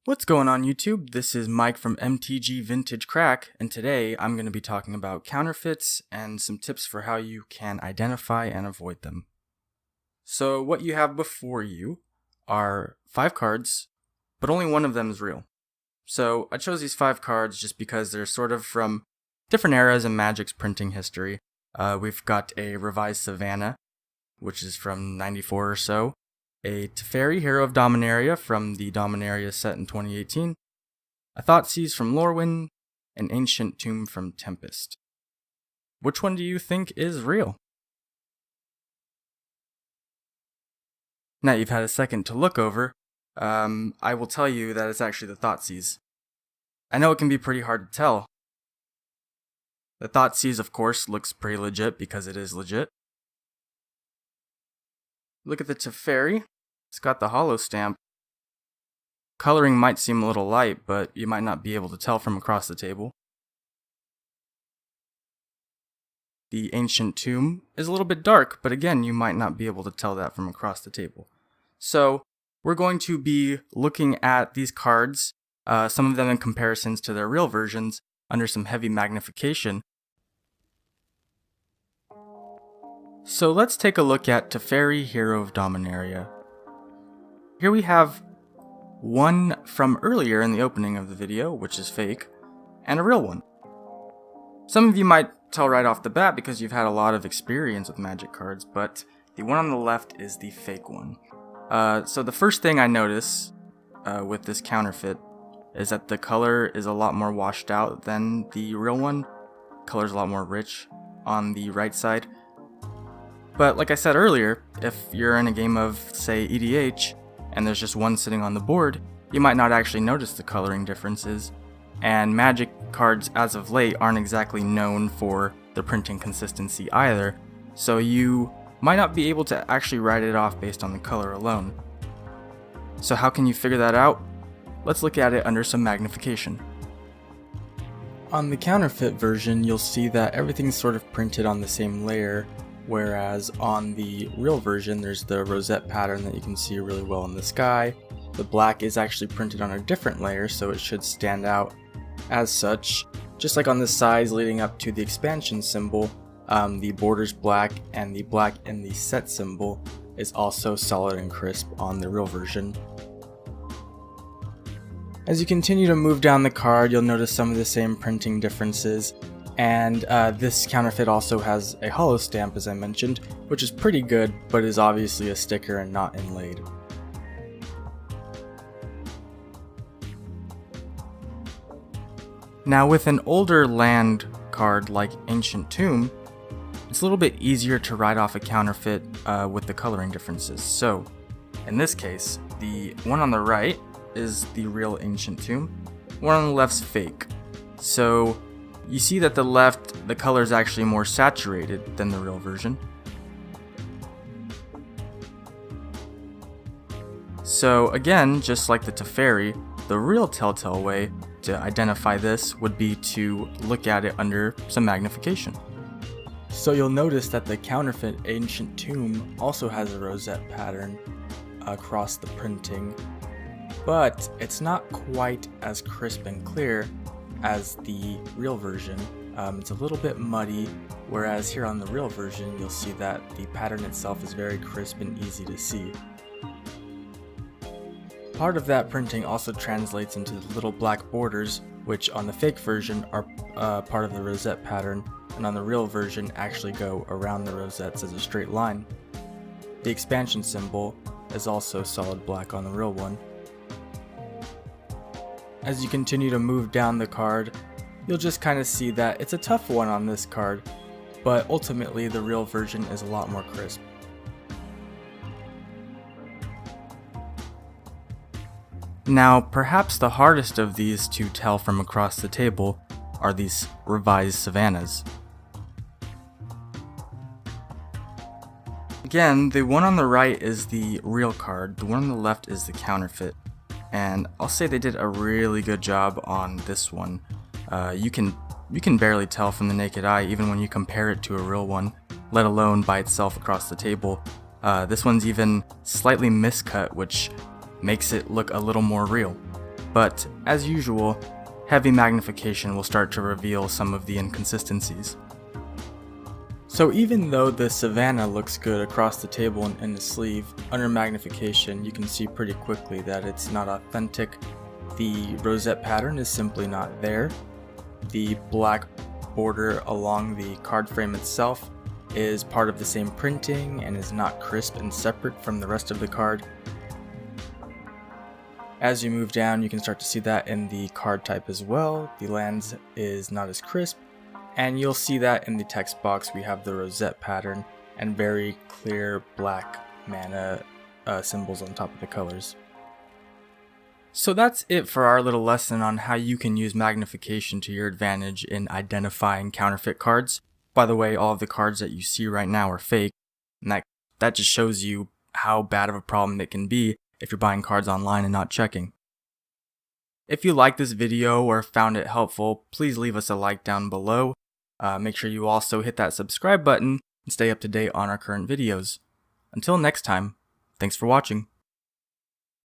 What's going on YouTube? This is Mike from MTG Vintage Crack, and today I'm going to be talking about counterfeits and some tips for how you can identify and avoid them. So what you have before you are 5 cards, but only one of them is real. So I chose these 5 cards just because they're sort of from different eras in Magic's printing history. We've got a revised Savanna, which is from 94 or so. A Teferi, Hero of Dominaria from the Dominaria set in 2018, a Thoughtseize from Lorwyn, an Ancient Tomb from Tempest. Which one do you think is real? Now you've had a second to look over, I will tell you that it's actually the Thoughtseize. I know it can be pretty hard to tell. The Thoughtseize, of course, looks pretty legit because it is legit. Look at the Teferi. It's got the holo stamp. Coloring might seem a little light, but you might not be able to tell from across the table. The Ancient Tomb is a little bit dark, but again, you might not be able to tell that from across the table. So, we're going to be looking at these cards, some of them in comparisons to their real versions, under some heavy magnification. So let's take a look at Teferi, Hero of Dominaria. Here we have one from earlier in the opening of the video, which is fake, and a real one. Some of you might tell right off the bat because you've had a lot of experience with Magic cards, but the one on the left is the fake one. So the first thing I notice with this counterfeit is that the color is a lot more washed out than the real one. Color's a lot more rich on the right side. But like I said earlier, if you're in a game of, say, EDH, and there's just one sitting on the board, you might not actually notice the coloring differences, and Magic cards as of late aren't exactly known for the printing consistency either, so you might not be able to actually write it off based on the color alone. So how can you figure that out? Let's look at it under some magnification. On the counterfeit version, you'll see that everything's sort of printed on the same layer, whereas on the real version there's the rosette pattern that you can see really well in the sky. The black is actually printed on a different layer, so it should stand out as such. Just like on the sides leading up to the expansion symbol, the border's black, and the black in the set symbol is also solid and crisp on the real version. As you continue to move down the card, you'll notice some of the same printing differences. And this counterfeit also has a holo stamp, as I mentioned, which is pretty good, but is obviously a sticker and not inlaid. Now with an older land card like Ancient Tomb, it's a little bit easier to write off a counterfeit with the coloring differences. So, in this case, the one on the right is the real Ancient Tomb, one on the left's fake. So, you see that the left, the color is actually more saturated than the real version. So again, just like the Teferi, the real telltale way to identify this would be to look at it under some magnification. So you'll notice that the counterfeit Ancient Tomb also has a rosette pattern across the printing, but it's not quite as crisp and clear as the real version. It's a little bit muddy, whereas here on the real version you'll see that the pattern itself is very crisp and easy to see. Part of that printing also translates into the little black borders, which on the fake version are part of the rosette pattern, and on the real version actually go around the rosettes as a straight line. The expansion symbol is also solid black on the real one. As you continue to move down the card, you'll just kind of see that it's a tough one on this card, but ultimately the real version is a lot more crisp. Now, perhaps the hardest of these to tell from across the table are these revised Savannas. Again, the one on the right is the real card, the one on the left is the counterfeit. And I'll say they did a really good job on this one. You can barely tell from the naked eye even when you compare it to a real one, let alone by itself across the table. This one's even slightly miscut, which makes it look a little more real. but as usual, heavy magnification will start to reveal some of the inconsistencies. So even though the Savanna looks good across the table and in the sleeve, under magnification you can see pretty quickly that it's not authentic. The rosette pattern is simply not there. The black border along the card frame itself is part of the same printing and is not crisp and separate from the rest of the card. As you move down, you can start to see that in the card type as well. The lands is not as crisp, and you'll see that in the text box we have the rosette pattern and very clear black mana symbols on top of the colors. So that's it for our little lesson on how you can use magnification to your advantage in identifying counterfeit cards. By the way, all of the cards that you see right now are fake, and that just shows you how bad of a problem it can be if you're buying cards online and not checking. If you liked this video or found it helpful, please leave us a like down below. Make sure you also hit that subscribe button and stay up to date on our current videos. Until next time, thanks for watching.